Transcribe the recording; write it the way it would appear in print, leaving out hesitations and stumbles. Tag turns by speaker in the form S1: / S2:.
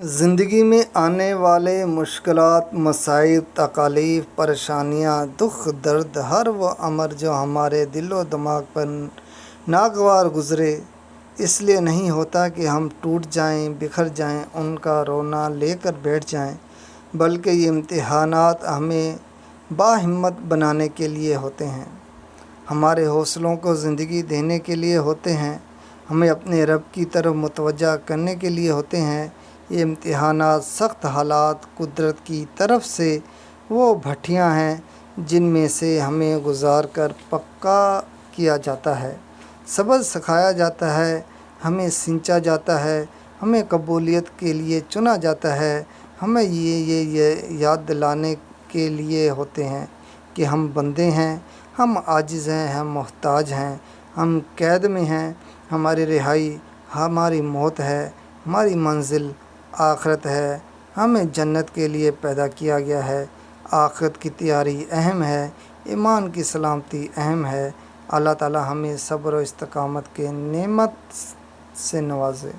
S1: زندگی میں آنے والے مشکلات، مصائب، تکالیف، پریشانیاں، دکھ، درد، ہر وہ امر جو ہمارے دل و دماغ پر ناگوار گزرے، اس لیے نہیں ہوتا کہ ہم ٹوٹ جائیں، بکھر جائیں، ان کا رونا لے کر بیٹھ جائیں، بلکہ یہ امتحانات ہمیں باہمت بنانے کے لیے ہوتے ہیں، ہمارے حوصلوں کو زندگی دینے کے لیے ہوتے ہیں، ہمیں اپنے رب کی طرف متوجہ کرنے کے لیے ہوتے ہیں۔ یہ امتحانات، سخت حالات، قدرت کی طرف سے وہ بھٹیاں ہیں جن میں سے ہمیں گزار کر پکا کیا جاتا ہے، صبر سکھایا جاتا ہے، ہمیں سینچا جاتا ہے، ہمیں قبولیت کے لیے چنا جاتا ہے، ہمیں یہ یاد دلانے کے لیے ہوتے ہیں کہ ہم بندے ہیں، ہم عاجز ہیں، ہم محتاج ہیں، ہم قید میں ہیں، ہماری رہائی ہماری موت ہے، ہماری منزل آخرت ہے، ہمیں جنت کے لیے پیدا کیا گیا ہے، آخرت کی تیاری اہم ہے، ایمان کی سلامتی اہم ہے۔ اللہ تعالی ہمیں صبر و استقامت کے نعمت سے نوازے۔